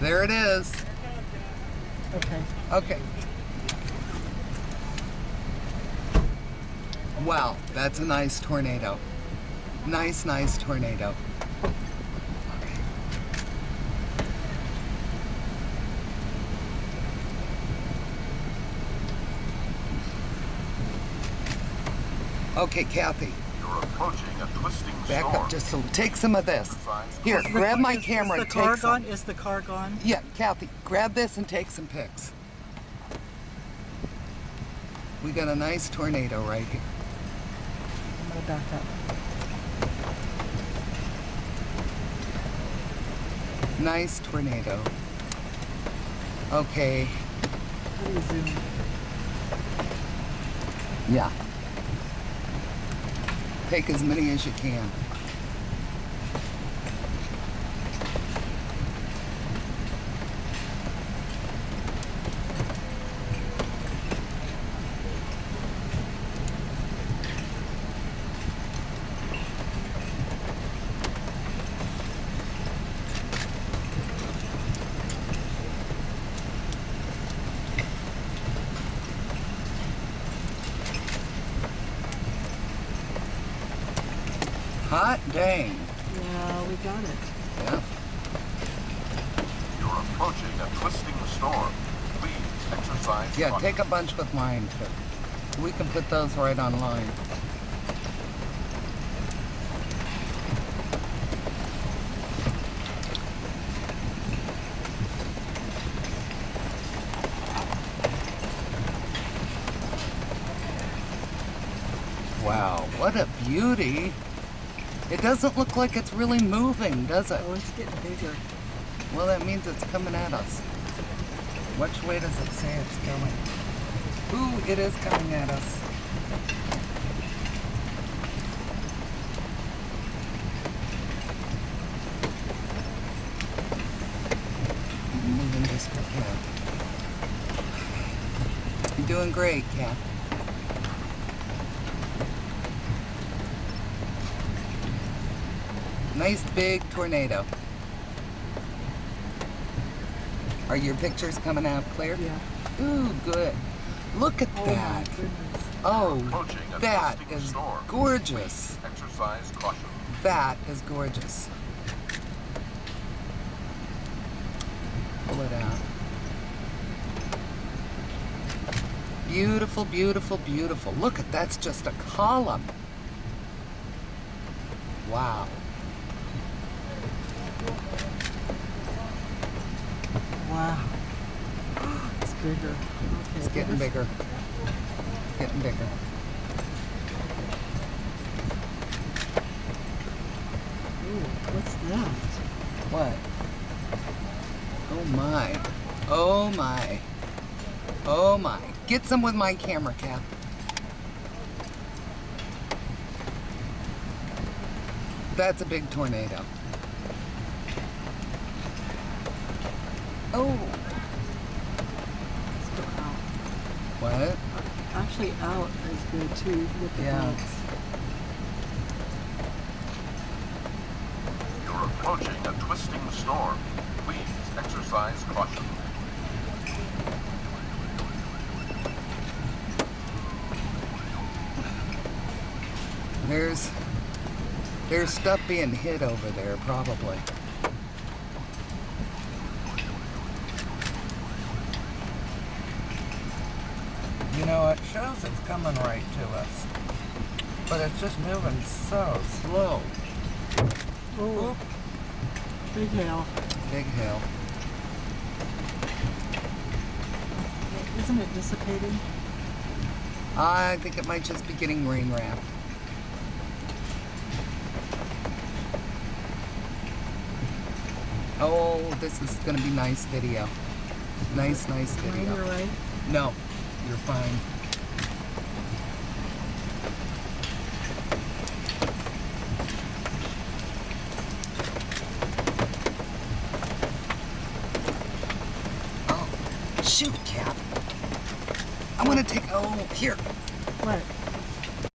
There it is. Okay. Okay. Wow, that's a nice tornado. Nice, nice tornado. Okay, Kathy. You're approaching a twisting Back storm. up just a little. Take some of this. Here, grab my camera and take some. Is the car gone? Yeah, Kathy, grab this and take some pics. We got a nice tornado right here. I'm gonna back up. Nice tornado. Okay. How do you zoom? Yeah. Take as many as you can. Hot dang. Yeah, we got it. Yeah. You're approaching a twisting storm. Please exercise Yeah, caution. take a bunch with mine too. We can put those right online. Wow, what a beauty. It doesn't look like it's really moving, does it? Oh, it's getting bigger. Well, that means it's coming at us. Which way does it say it's going? Ooh, it is coming at us. Moving just a bit. You're doing great, Kat. Nice big tornado. Are your pictures coming out clear? Yeah. Ooh, good. Look at Oh that. my goodness. Oh, Approaching a that twisting is storm. gorgeous. Please exercise caution. That is gorgeous. Pull it out. Beautiful, beautiful, beautiful. Look at that's just a column. Wow. Wow. It's bigger. Okay. It's getting bigger. It's getting bigger. Ooh, what's that? What? Oh my. Oh my. Oh my. Get some with my camera, Kat. That's a big tornado. Oh. Still out. What? Actually, out is good too with the Yeah. boats. You're approaching a twisting storm. Please exercise caution. There's stuff being hit over there, probably. You know, it shows it's coming right to us, but it's just moving so slow. Oh, big hail. Big hail. Isn't it dissipating? I think it might just be getting rain wrapped. Oh, this is gonna be nice video. Nice Am I in video. your way? No, you're fine. Oh, shoot, Kat. I want to take, oh, here. What?